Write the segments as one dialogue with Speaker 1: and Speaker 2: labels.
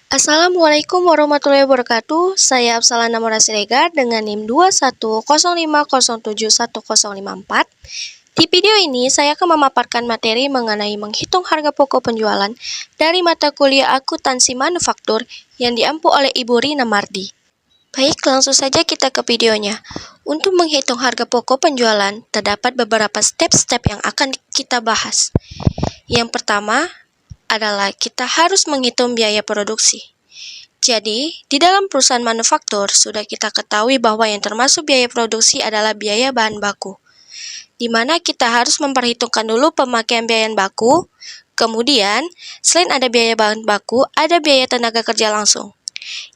Speaker 1: Assalamualaikum warahmatullahi wabarakatuh. Saya Absalana Namora Siregar dengan NIM 210507104. Di video ini saya akan memaparkan materi mengenai menghitung harga pokok penjualan dari mata kuliah akuntansi manufaktur yang diampu oleh Ibu Rina Mardi. Baik, langsung saja kita ke videonya. Untuk menghitung harga pokok penjualan, terdapat beberapa step-step yang akan kita bahas. Yang pertama adalah kita harus menghitung biaya produksi. Jadi, di dalam perusahaan manufaktur sudah kita ketahui bahwa yang termasuk biaya produksi adalah biaya bahan baku, di mana kita harus memperhitungkan dulu pemakaian biaya baku. Kemudian, selain ada biaya bahan baku, ada biaya tenaga kerja langsung.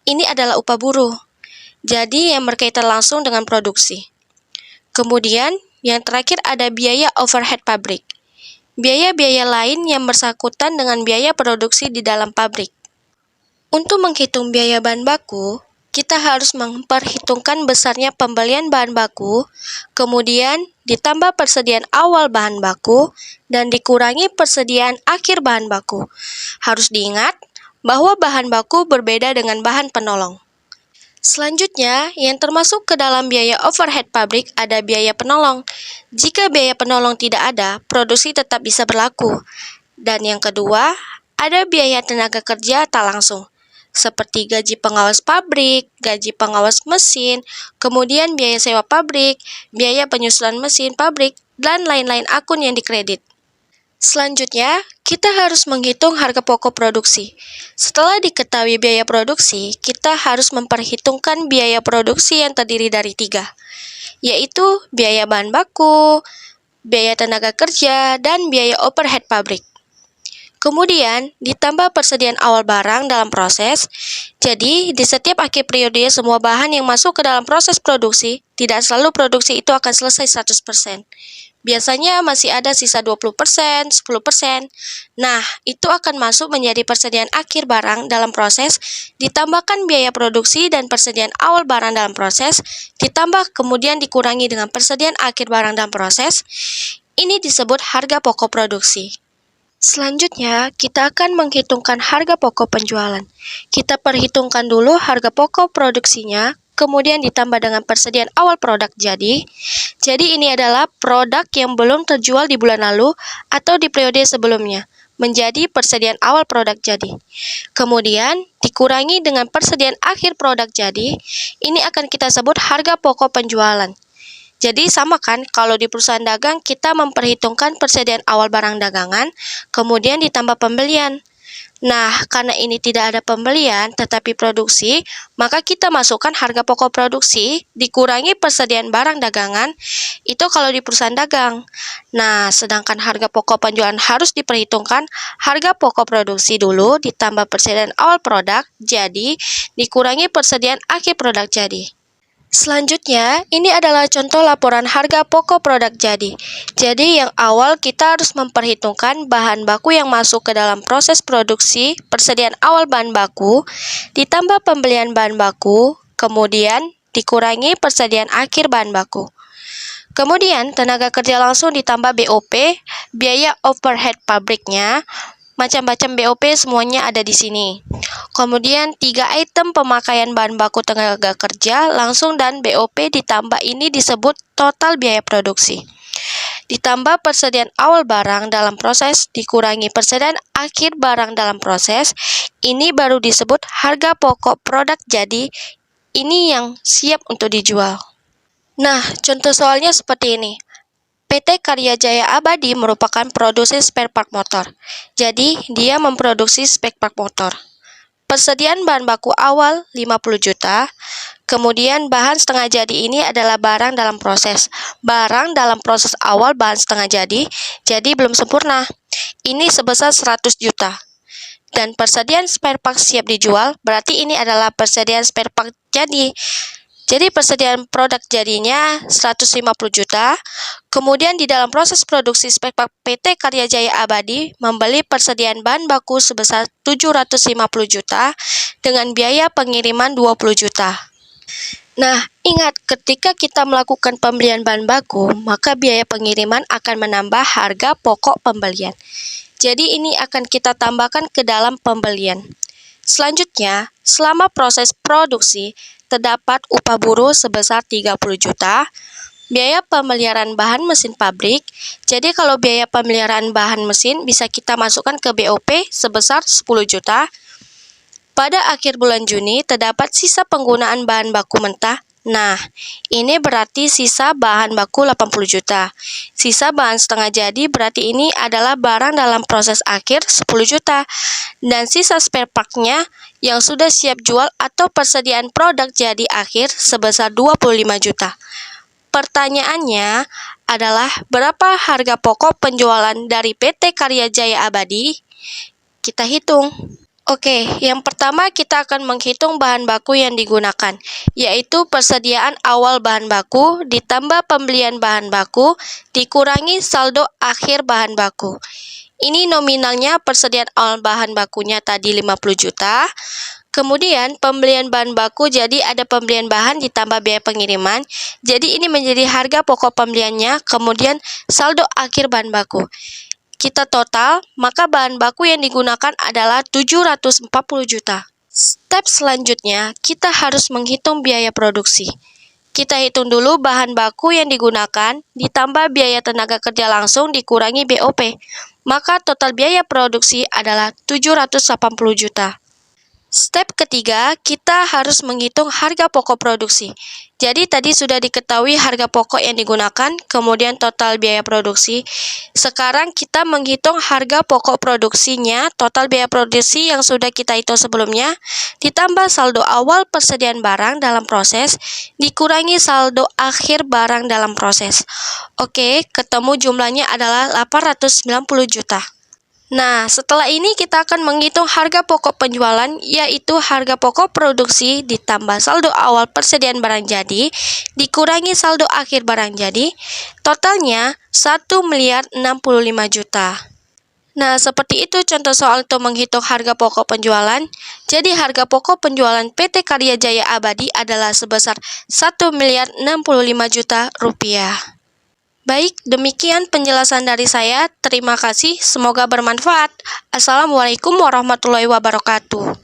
Speaker 1: Ini adalah upah buruh, jadi yang berkaitan langsung dengan produksi. Kemudian, yang terakhir ada biaya overhead pabrik. Biaya-biaya lain yang bersangkutan dengan biaya produksi di dalam pabrik. Untuk menghitung biaya bahan baku, kita harus memperhitungkan besarnya pembelian bahan baku, kemudian ditambah persediaan awal bahan baku, dan dikurangi persediaan akhir bahan baku. Harus diingat bahwa bahan baku berbeda dengan bahan penolong. Selanjutnya, yang termasuk ke dalam biaya overhead pabrik ada biaya penolong. Jika biaya penolong tidak ada, produksi tetap bisa berlaku. Dan yang kedua, ada biaya tenaga kerja tak langsung, seperti gaji pengawas pabrik, gaji pengawas mesin, kemudian biaya sewa pabrik, biaya penyusunan mesin pabrik, dan lain-lain akun yang dikredit. Selanjutnya, kita harus menghitung harga pokok produksi. Setelah diketahui biaya produksi, kita harus memperhitungkan biaya produksi yang terdiri dari 3, yaitu biaya bahan baku, biaya tenaga kerja, dan biaya overhead pabrik. Kemudian, ditambah persediaan awal barang dalam proses. Jadi, di setiap akhir periode semua bahan yang masuk ke dalam proses produksi, tidak selalu produksi itu akan selesai 100%. Biasanya masih ada sisa 20%, 10%. Nah, itu akan masuk menjadi persediaan akhir barang dalam proses, ditambahkan biaya produksi dan persediaan awal barang dalam proses, ditambah kemudian dikurangi dengan persediaan akhir barang dalam proses. Ini disebut harga pokok produksi. Selanjutnya, kita akan menghitungkan harga pokok penjualan. Kita perhitungkan dulu harga pokok produksinya, kemudian ditambah dengan persediaan awal produk jadi. Jadi ini adalah produk yang belum terjual di bulan lalu atau di periode sebelumnya, menjadi persediaan awal produk jadi. Kemudian dikurangi dengan persediaan akhir produk jadi, ini akan kita sebut harga pokok penjualan. Jadi sama kan, kalau di perusahaan dagang kita memperhitungkan persediaan awal barang dagangan, kemudian ditambah pembelian. Nah, karena ini tidak ada pembelian tetapi produksi, maka kita masukkan harga pokok produksi dikurangi persediaan barang dagangan, itu kalau di perusahaan dagang. Nah, sedangkan harga pokok penjualan harus diperhitungkan harga pokok produksi dulu ditambah persediaan awal produk jadi dikurangi persediaan akhir produk jadi. Selanjutnya, ini adalah contoh laporan harga pokok produk jadi. Jadi, yang awal kita harus memperhitungkan bahan baku yang masuk ke dalam proses produksi, persediaan awal bahan baku, ditambah pembelian bahan baku, kemudian dikurangi persediaan akhir bahan baku. Kemudian, tenaga kerja langsung ditambah BOP, biaya overhead pabriknya, macam-macam BOP semuanya ada di sini. Kemudian 3 item pemakaian bahan baku tenaga kerja langsung dan BOP ditambah ini disebut total biaya produksi. Ditambah persediaan awal barang dalam proses dikurangi persediaan akhir barang dalam proses, ini baru disebut harga pokok produk jadi, ini yang siap untuk dijual. Nah, contoh soalnya seperti ini. PT Karya Jaya Abadi merupakan produsen spare part motor. Jadi, dia memproduksi spare part motor. Persediaan bahan baku awal 50 juta, kemudian bahan setengah jadi ini adalah barang dalam proses. Barang dalam proses awal bahan setengah jadi belum sempurna. Ini sebesar 100 juta. Dan persediaan spare part siap dijual, berarti ini adalah persediaan spare part jadi. Jadi persediaan produk jadinya 150 juta, kemudian di dalam proses produksi spare part PT Karya Jaya Abadi membeli persediaan bahan baku sebesar 750 juta dengan biaya pengiriman 20 juta. Nah, ingat ketika kita melakukan pembelian bahan baku, maka biaya pengiriman akan menambah harga pokok pembelian. Jadi ini akan kita tambahkan ke dalam pembelian. Selanjutnya, selama proses produksi, terdapat upah buruh sebesar 30 juta, biaya pemeliharaan bahan mesin pabrik. Jadi kalau biaya pemeliharaan bahan mesin bisa kita masukkan ke BOP sebesar 10 juta. Pada akhir bulan Juni, terdapat sisa penggunaan bahan baku mentah. Nah, ini berarti sisa bahan baku 80 juta. Sisa bahan setengah jadi berarti ini adalah barang dalam proses akhir 10 juta. Dan sisa spare part-nya yang sudah siap jual atau persediaan produk jadi akhir sebesar 25 juta. Pertanyaannya adalah berapa harga pokok penjualan dari PT Karya Jaya Abadi? Kita hitung. Oke, yang pertama kita akan menghitung bahan baku yang digunakan, yaitu persediaan awal bahan baku ditambah pembelian bahan baku dikurangi saldo akhir bahan baku. Ini nominalnya persediaan awal bahan bakunya tadi 50 juta. Kemudian pembelian bahan baku, jadi ada pembelian bahan ditambah biaya pengiriman. Jadi ini menjadi harga pokok pembeliannya, kemudian saldo akhir bahan baku. Kita total, maka bahan baku yang digunakan adalah 740 juta. Step selanjutnya, kita harus menghitung biaya produksi. Kita hitung dulu bahan baku yang digunakan, ditambah biaya tenaga kerja langsung dikurangi BOP. Maka total biaya produksi adalah 780 juta. Step ketiga, kita harus menghitung harga pokok produksi. Jadi tadi sudah diketahui harga pokok yang digunakan, kemudian total biaya produksi. Sekarang kita menghitung harga pokok produksinya, total biaya produksi yang sudah kita hitung sebelumnya, ditambah saldo awal persediaan barang dalam proses, dikurangi saldo akhir barang dalam proses. Oke, ketemu jumlahnya adalah 890 juta. Nah, setelah ini kita akan menghitung harga pokok penjualan, yaitu harga pokok produksi ditambah saldo awal persediaan barang jadi, dikurangi saldo akhir barang jadi, totalnya 1.065 juta. Nah, seperti itu contoh soal untuk menghitung harga pokok penjualan. Jadi, harga pokok penjualan PT Karya Jaya Abadi adalah sebesar 1.065 juta rupiah. Baik, demikian penjelasan dari saya. Terima kasih, semoga bermanfaat. Assalamualaikum warahmatullahi wabarakatuh.